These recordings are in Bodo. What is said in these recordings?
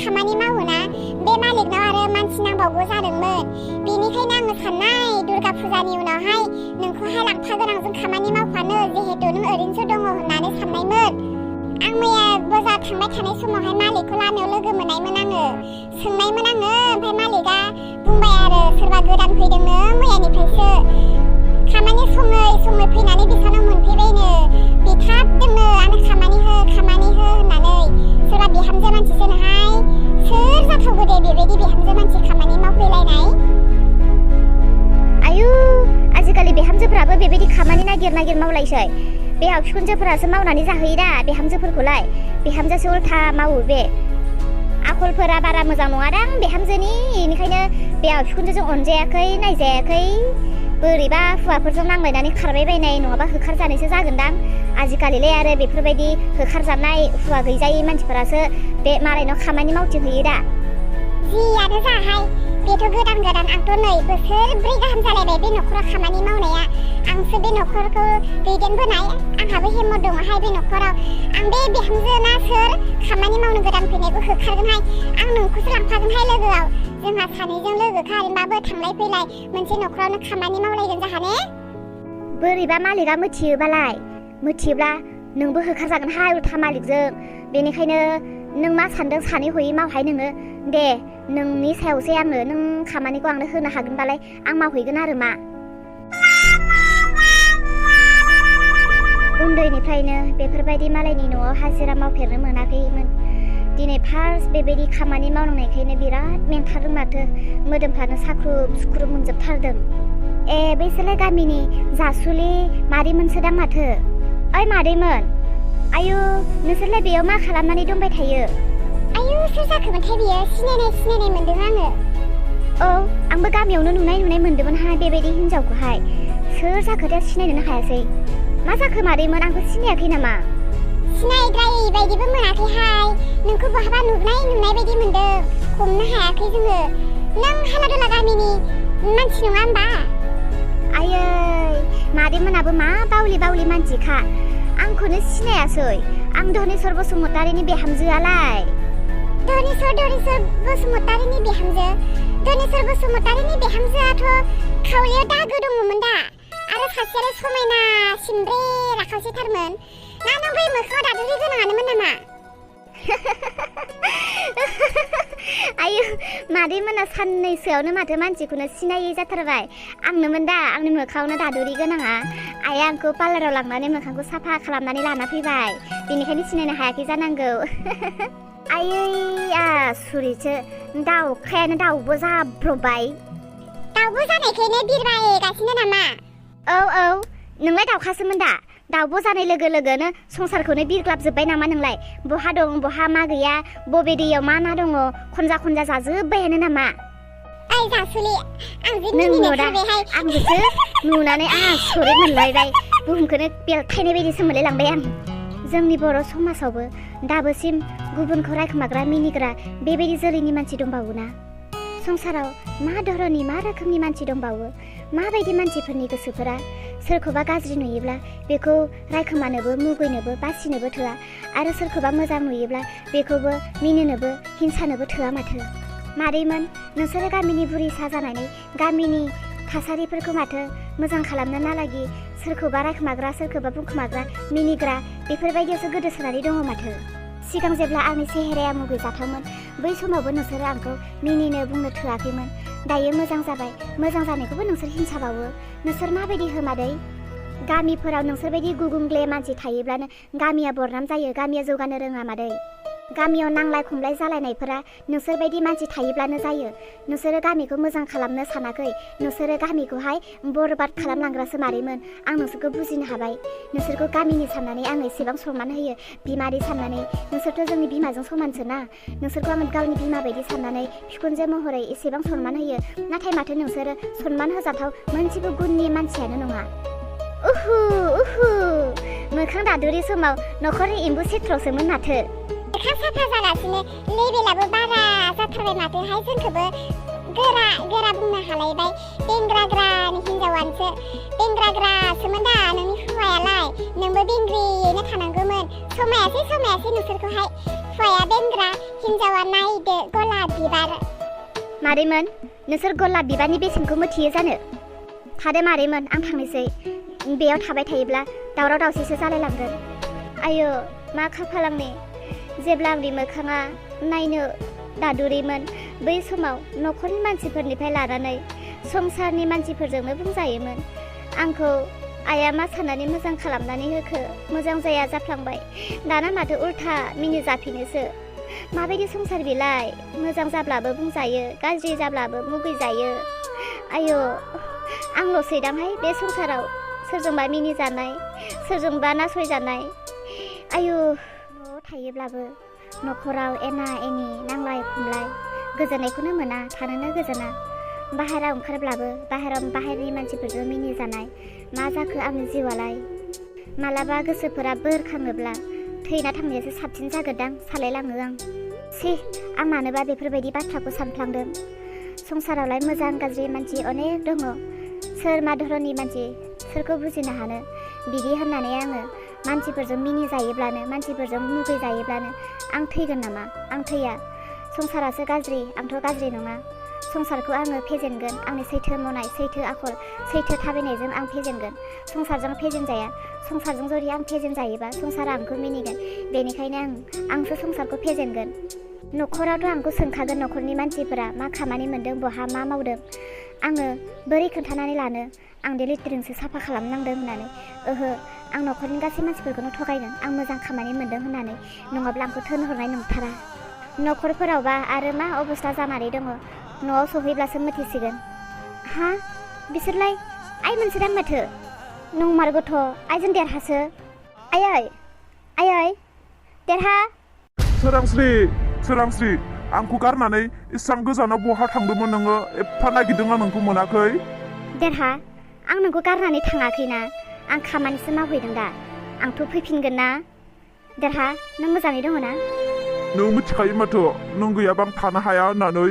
खामानि मावोना बे मालिकनाव आरो मानसि नांबावगौ जादोंमोन। बेनिखायनो आङो साननाय दुर्गा फुजानि उनावहाय नोंखौहाय लांफागोन आंजों खामानि मावफानो, जिहेतु नों ओरैनोसो दङ होननानै साननायमोन। आं मैया बाजार थांबाय थानाय समावहाय मालिकखौ लामायाव लोगो मोननायमोन आङो। सोंनायमोन आङो, ओमफ्राय मालिकआ बुंबाय आरो सोरबा गोदान फैदोंनो मैयानिफ्रायसो। खामानि सङै फैनानै बिसानाव मोनफैबायनो। बिथाबदोंनो आंनो खामानि हो होननानै। सोरबा बिहामजो मानसिसोनोहाय। सोर जाथावगौ दे बेबायदि बिहामजो मानसि खामानि मावफैलायनाय। आयु, आजिखालि बिहामजोफ्राबो बेबायदि खामानि नागिर मावलायसै। बिहाव बिखुनजोफोरासो मावनानै जाहोयो दा बिहामजोफोरखौलाय। बिहामजोसो उल्था मावो बे। आखलफोरा बारा मोजां नङादां बिहामजोनि, बेनिखायनो बिहाव बिखुनजोजों अनजायाखै नायजायाखै। बोरैबा हौवाफोरजों नांलायनानै खारबाय बायनाय नङाबा होखारजानायसो जागोनदां। आजिखालिलाय आरो बेफोरबायदि होखारजानाय हौवा गैजायै मानसिफोरासो बे मालायनाव खामानि मावथिहैयो दा। जियानो जाहाय, बेथ' गोदान आंथ' नै बोसोरब्रै गाहाम जालायबाय बे न'खराव खामानि मावनाया। आंसो बे न'खरखौ दैदेनबोनाय, आंहाबो हेमत दङहाय बे न'खराव। आं बे बिहामजोना सोर खामानि मावनो गोदान फैनायखौ होखारगोनहाय। आं नोंखौसो लांफागोनहाय लोगोआव। जोंहा सानैजों लोगोखा, ओरैनोबाबो थांलाय फैलाय मोनसे न'खरावनो खामानि मावलायगोन जाहा ने। बोरैबा मालिकआ मिथियोब्ला नोंबो होखारजागोनहाय उल्था मालिकजों। बेनिखायनो नों मा सानदों सानै हयै मावहाय नोङो। दे, नोंनि सायावसै आङो। नों खामानिखौ आंनो होनो हागोनबालाय आं मावहैगोन आरो मा। उन्दैनिफ्रायनो बेफोरबायदि मालायनि न'आव हाजिरा मावफेरनो मोनाखैमोन। दिनै फार्स्ट बेबायदि खामानि मावनांनायखायनो बिराद मेंथारदों माथो। मोदोमफ्रानो साख्रुब मोनजोबथारदों। ए, बैसोरलाय गामिनि जासुलि मादैमोनसोदां माथो। ओइ मादैमोन, आयु नोंसोरलाय बेयाव मा खालामनानै दंबाय थायो? आयु, सोर जाखोमोनथाय बियो? सिनायनाय मोनदों आङो। औ, आंबो गामियावनो नुनाय मोनदोंमोनहाय बेबायदि हिनजावखौहाय। सोर जाखोथाय सिनायनोनो हायासै। मा जाखो मादैमोन, आंखौ सिनायाखै नामा? सिनायद्रायै बायदिबो मोनाखैहाय। नोंखौ बहाबा नुनाय बायदि मोनदों। हमनो हायाखै जोङो। नों हालादला गामिनि मानसि नङा होमबा? आयै, मादैमोनाबो मा बावलि मानसिखा। आंखौनो सिनायासै। आं धनेस्वर बसुमतारीनि बिहामजोआलाय। धनेस्वर बसुमतारीनि बिहामजो? धनेस्वर बसुमतारीनि बिहामजोआथ' खावलायाव दागो दङमोन दा। आरो सासेयालाय समायना सिमब्रे राखावसिथारमोन। ना नों बै मोखाङाव दादुरि गोनाङानोमोन नामा? आयु, मादैमोना साननैसोआवनो माथो मानसिखौनो सिनायै जाथारबाय। आंनोमोन दा, आंनि मोखाङावनो दादुरि गोनाङा। आइया आंखौ पार्लाराव लांनानै मोखांखौ साफा खालामनानै लाना फैबाय। बेनिखायनो सिनायनो हायाखै जानांगौ। आयै आसुरितसो, दाउखायानो दाउबो जाब्रबबाय। दाउबो जानायखायनो बिरबायगासिनो नामा? औ, नोंलाय दाउखासोमोन दा। दाउब' जानाय लोगो लोगोनो संसारखौनो बिरग्लाबजोब्बाय नामा नोंलाय? बहा दं बहा मा गैया, बबे दैयाव मा ना दङ, खनजा जाजोब्बायानो नामा? ओइ जासुलि, आं जे मिनिनोखाबायहाय। आंबोसो नुनानै आसरित मोनलायबाय। बुहुमखौनो बेलथायनाय बायदिसो मोनलायलांबाय आं। जोंनि बर' समाजावबो दाबोसिम गुबुनखौ रायखोमाग्रा मिनिग्रा बेबायदि जोलैनि मानसि दंबावोना? संसाराव मा धरननि मा रोखोमनि मानसि दंबावो? माबायदि मानसिफोरनि गोसोफोरा? सोरखौबा गाज्रि नुयोब्ला बेखौ रायखोमानोबो मुगैनोबो बासिनोबो थोआ, आरो सोरखौबा मोजां नुयोब्ला बेखौबो मिनिनोबो हिंसानोबो थोआ माथो। मादैमोन, नोंसोरो गामिनि बुरैसा जानानै गामिनि थासारिफोरखौ माथो मोजां खालामनो नालागि सोरखौबा रायखोमाग्रा, सोरखौबा बुंखोमाग्रा, मिनिग्रा बेफोरबायदियावसो गोदोसोनानै दङ माथो। सिगां जेब्ला आंनि सेहेराया मुगैजाथावमोन, बै समावबो नोंसोरो आंखौ मिनिनो बुंनो थोआखैमोन। दायो मोजां जाबाय, मोजां जानायखौबो नोंसोर हिंसाबावो। नोंसोर माबायदि होमादै? गामिफोराव नोंसोरबायदि गुबुंले मानसि थायोब्लानो गामिया बरनाम जायो, गामिया जौगानो रोङा मादै। गामियाव नांलाय खमलाय जालायनायफोरा नोंसोरबायदि मानसि थायोब्लानो जायो। नोंसोरो गामिखौ मोजां खालामनो सानाखै, नोंसोरो गामिखौहाय बरबाद खालामलांग्रासो मादैमोन। आं नोंसोरखौ बुजिनो हाबाय। नोंसोरखौ गामिनि साननानै आं एसेबां सनमान होयो, बिमादै साननानै। नोंसोरथ' जोंनि बिमाजों समानसोना। नोंसोरखौ आं गावनि बिमा बायदि साननानै बिखुनजो महरै एसेबां सनमान होयो। नाथाय माथो नोंसोरो सनमान होजाथाव मोनसेबो गुननि मानसियानो नङा। उहु मोखां दादुरि समाव न'खरनि एम्बु सिथ्रसोमोन माथो। मोखां साफा जागासिनो लेबेलाबो बारा जाथारबाय माथोहाय। जोंखौबो गोरा बुंनो हालायबाय। बेंग्राग्रानि हिनजावानोसो। बेंग्राग्रासोमोन दा नोंनि हौवायालाय। नोंबो बेंग्रियैनो थानांगौमोन। समायासै नोंसोरखौहाय। हौवाया दोनग्रा हिन्जावा नायदो गलाब बिबार। मादैमोन नोंसोर गलाब बिबारनि बेसेनखौ मिथियो जानो? थादो मादैमोन आं थांनोसै। बेयाव थाबाय थायोब्ला दावराव दावसिसो जालायलांगोन। आयो मा खाफाल आंनि। जेब्ला आंनि मोखाङा नायनो दादुरिमोन बै समाव न'खरनि मानसिफोरनिफ्राय लानानै संसारनि मानसिफोरजोंनो बुंजायोमोन। आंखौ आइया मा साननानै मोजां खालामनानै होखो मोजां जाया जाफ्लांबाय। दाना माथो उल्था मिनि जाफिनोसो। माबायदि संसार बिलाय मोजां जाब्लाबो बुंजायो गाज्रि जाब्लाबो मुगैजायो। आयो आंल'सैदांहाय बे संसाराव सोरजोंबा मिनिजानाय सोरजोंबा नासयजानाय। आयु न'आव थायोब्लाबो न'खराव एना एनि नांलाय खमलाय गोजोननायखौनो मोना थानोनो गोजोना। बाहेरायाव ओंखारब्लाबो बाहेरनि मानसिफोरजों मिनिजानाय। मा जाखो आंनि जिउआलाय? मालाबा गोसोफोरा बोरखाङोब्ला थैना थांनायासो साबसिन जागोनदां सालायलाङो आं। आं मानोबा बेफोरबायदि बाथ्राखौ सानफ्लांदों। संसारावलाय मोजां गाज्रि मानसि अनेक दङ। सोर मा धरननि मानसि सोरखौ बुजिनो हानो। बिदि होननानै आङो मानसिफोरजों मिनिजायोब्लानो मानसिफोरजों मुगैजायोब्लानो आं थैगोन नामा? आं थैया। संसारासो गाज्रि आंथ' गाज्रि नङा। संसारखौ आङो फेजेनगोन। आंनि सैथो मावनाय सैथो आखल सैथो थाबायनायजों आं फेजेनगोन। संसारजों फेजेनजाया। संसारजों जुदि आं फेजेनजायोबा संसारा आंखौ मिनिगोन। बेनिखायनो आंसो संसारखौ फेजेनगोन। न'खरावथ' आंखौ सोंखागोन न'खरनि मानसिफोरा मा खामानि मोन्दों बहा मा मावदों। आङो बोरै खोन्थानानै लानो आं दे लेट्रिनसो साफा खालामनांदों होननानै। ओहो आं न'खरनि गासै मानसिफोरखौनो थगायगोन आं मोजां खामानि मोन्दों होननानै। नङाब्ला आंखौ थोनहरनाय नंथारा। न'खरफोरावबा आरो मा अबस्था जानानै दङ न'आव सहैब्लासो मिथिसिगोन। हा बिसोरलाय आइ मोनसोदां माथो। नंमारगौथ' आइजों देरहासो। आयै देरहा। सोरांस्रि आंखौ गारनानै इसां गोजानाव बहा थांदोंमोन नोङो? एफा नागिरदों आं नोंखौ मोनाखै। देरहा आं नोंखौ गारनानै थाङाखैना। आं खामानिसो मावहैदों दा। आंथ' फैफिनगोन ना। देरहा नों मोजाङै दङ ना? नों मिथिखायो माथो नों गैयाबा आं थानो हाया होननानै।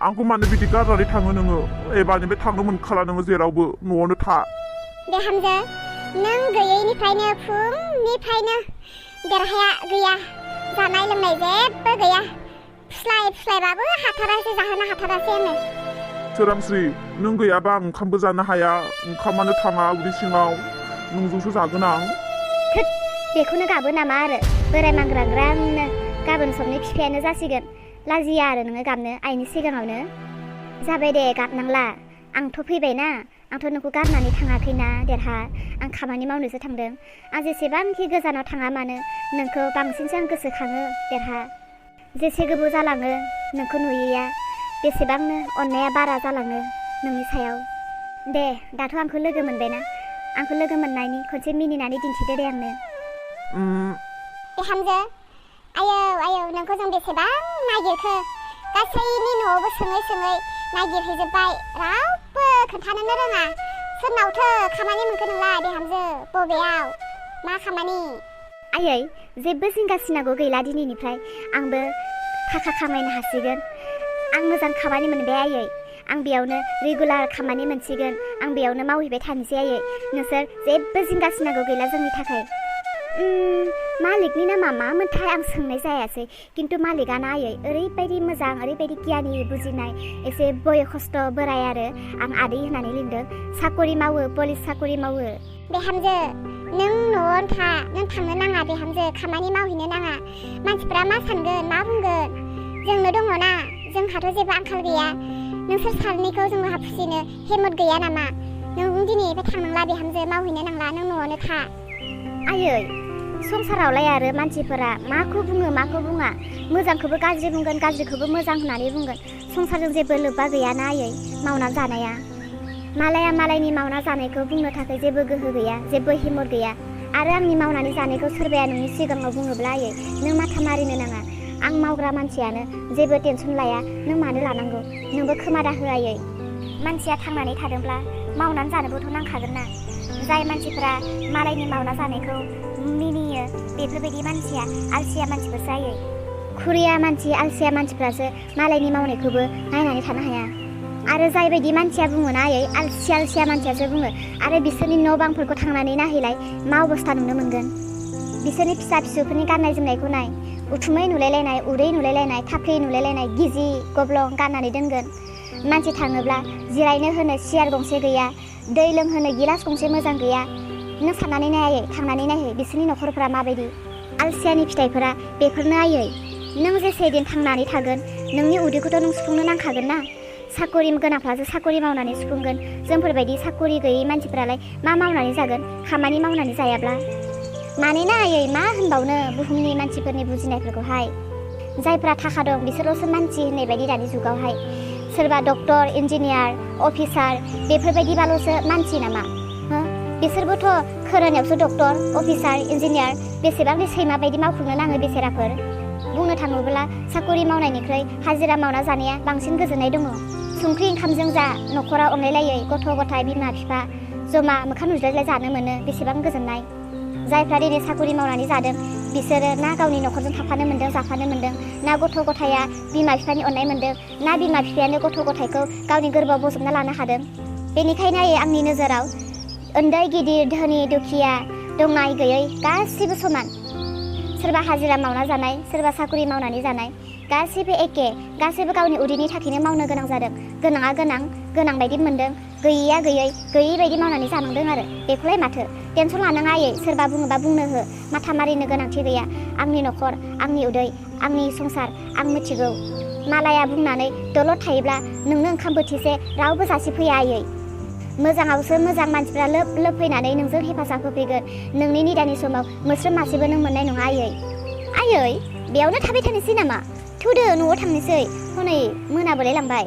आंखौ मानो बिदि गारनानै थाङो नोङो? एबारनिफ्राय थांनो मोनखाला नोङो जेरावबो। न'आवनो था। बिहामजो नों गैयैनिफ्रायनो फुंनिफ्रायनो देरहाया गैया। जानाय लोंनाय जेबो गैया। फुस्लायबाबो हाथारासै जाहोनो हाथारासै आङो। सोरांस्रि नों गैयाबा आं ओंखामबो जानो हाया। ओंखामानो थाङा उदै सिङाव। नोंजोंसो जागोन आं। बेखौनो गाबो नामा आरो बोराय मांग्रांग्रांनो। गाबोन समनि बिफायानो जासिगोन। लाजिया आरो नोङो गाबनो आइनि सिगाङावनो। जाबाय दे गाबनांला। आंथ' फैबायना। आंथ' नोंखौ गारनानै थाङाखैना देरहा। आं खामानि मावनोसो थांदों। आं जेसेबांखि गोजानाव थाङा मानो नोंखौ बांसिनसो आं गोसोखाङो देरहा। जेसे गोबाव जालाङो नोंखौ नुयैया बेसेबांनो अननाया बारा जालाङो नोंनि सायाव। दे दाथ' आंखौ लोगो मोनबायना। आंखौ लोगो मोननायनि खनसे मिनिनानै दिन्थिदो दे आंनो। बिहामजो आयौ नोंखौ जों बेसेबां नागिरखो। गासैनि न'आवबो सोङै नागिरहैजोब्बाय। रावबो खोन्थानोनो रोङा। सोरनावथो खामानि मोनखो नोंलाय बिहामजो? बबेयाव मा खामानि? आयै जेबो जिंगासिनांगौ गैला। दिनैनिफ्राय आंबो थाखा खामायनो हासिगोन। आं मोजां खामानि मोनबाय आयै। आं बेयावनो रेगुलार खामानि मोनसिगोन। आं बेयावनो मावहैबाय थानोसै आयै। नोंसोर जेबो जिंगासिनांगौ गैला जोंनि थाखाय। मालिकनि नामा मामोनथाय आं सोंनाय जायासै। खिन्थु मालिकआनो आयै ओरैबायदि मोजां ओरैबायदि गियानि बुजिनाय एसे बयखस्थ बोराय आरो आं आदै होननानै लिंदों। साकरि मावो पुलिस साकरि मावो। बिहामजो नों न'आवनो था। नों थांनो नाङा बिहामजो। खामानि मावहैनो नाङा। मानसिफ्रा मा सानगोन मा बुंगोन? जोंनो दङना। जोंहाथ' जेबो आंखाल गैया। नोंसोर सानैखौ जोंहा फुजिनो हेमत गैया नामा? नों दिनैनिफ्राय थांनांला बिहामजो। मावहैनो नांला। नों न'आवनो था। आयै संसारावलाय आरो मानसिफोरा माखौ बुङो माखौ बुङा। मोजांखौबो गाज्रि बुंगोन गाज्रिखौबो मोजां होननानै बुंगोन। संसारजों जेबो लोब्बा गैयाना आयै मावना जानाया। मालाया मालायनि मावना जानायखौ बुंनो थाखाय जेबो गोहो गैया जेबो हिम्मत गैया। आरो आंनि मावनानै जानायखौ सोरबाया नोंनि सिगाङाव बुङोब्ला आयै नों माथा मारिनो नाङा। आं मावग्रा मानसियानो जेबो टेनसन लाया। नों मानो लानांगौ? नोंबो खोमा दाहो आयै। मानसिया थांनानै थादोंब्ला मावनानै जानोबोथ' नांखागोन ना। जाय मानसिफोरा मालायनि मावना जानायखौ मिनियो बेफोरबायदि मानसिया आलसिया मानसिफोर जायो। खुरिया मानसि आलसिया मानसिफ्रासो मालायनि मावनायखौबो नायनानै थानो हाया। आरो जायबायदि मानसिया बुङोना आयै आलसिया मानसियासो बुङो। आरो बिसोरनि न' बांफोरखौ थांनानै नायहैलाय मा अबस्था नुनो मोनगोन। बिसोरनि फिसा फिसौफोरनि गाननाय जोमनायखौ नाय। उथुमै नुलायलायनाय उदै नुलायलायनाय खाफ्रि नुलायलायनाय गिजि गब्लं गाननानै दोनगोन मानसि थाङोब्ला जिरायनो होनो सियार गंसे गैया दै लोंहोनो गिलास गंसे मोजां गैया नों साननानै नायै थांनानै नायै बिसोरनि न'खरफोरा माबायदि आलसियानि फिथाइफोरा बेफोरनो आयै नों जेसे दिन थांनानै थागोन नोंनि उदैखौथ' नों सुफुंनो नांखागोन ना साकरि गोनांफ्रासो साकरि मावनानै सुफुंगोन जोंफोरबायदि साकरि गैयै मानसिफ्रालाय मा मावनानै जागोन खामानि मावनानै जायाब्ला मानोना आयै मा होनबावनो बुहुमनि मानसिफोरनि बुजिनायफोरखौहाय जायफ्रा थाखा दं बिसोरल'सो मानसि होननाय बायदि दानि जुगावहाय सोरबा डक्टर इन्जिनियार अफिसार बेफोरबायदिबाल'सो मानसि नामा बिसोरबोथ' खोरोनायावसो डक्टर अफिसार इन्जिनियार बेसेबां सैमा बायदि मावफुंनो नाङो बेसेराफोर बुंनो थाङोब्ला साकरि मावनायनिख्रुइ हाजिरा मावना जानाया बांसिन गोजोननाय दङ संख्रि ओंखामजों जा न'खराव अनलायलायै गथ' गथाय बिमा बिफा जमा मोखां नुज्लायज्लाय जानो मोनो बेसेबां गोजोननाय जायफ्रा दिनै साकरि मावनानै जादों बिसोरो ना गावनि न'खरजों थाफानो मोन्दों जाफानो मोन्दों ना गथ' गथाया बिमा बिफानि अननाय मोन्दों ना बिमा बिफायानो गथ' गथायखौ गावनि गोरबोआव बजबना लानो हादों बेनिखायनो आंनि नोजोराव उन्दै गिदिर धोनि दुखिया दंनाय गैयै गासिबो समान सोरबा हाजिरा मावना जानाय सोरबा साकरि मावनानै जानाय गासिबो एखे गासिबो गावनि उदैनि थाखायनो मावनो गोनां जादों गोनाङा गोनां बायदि मोन्दों गैयैया गैयै बायदि मावनानै जानांदों आरो बेखौलाय माथो टेनसन लानाङा आयै सोरबा बुङोबा बुंनो हो माथा मारिनो गोनांथि गैया आंनि न'खर आंनि उदै आंनि संसार आं मिथिगौ मालाया बुंनानै दलद थायोब्ला नोंनो ओंखाम बोथिसे रावबो जासिफैया आयै मोजाङावसो मोजां मानसिफ्रा लोब फैनानै नोंजों हेफाजाब होफैगोन नोंनि निदानि समाव मोस्रोम मासेबो नों मोननाय नङा आयै बेयावनो थाबाय थानोसै नामा थुदो न'आव थांनोसै हनै मोनाबोलाय लांबाय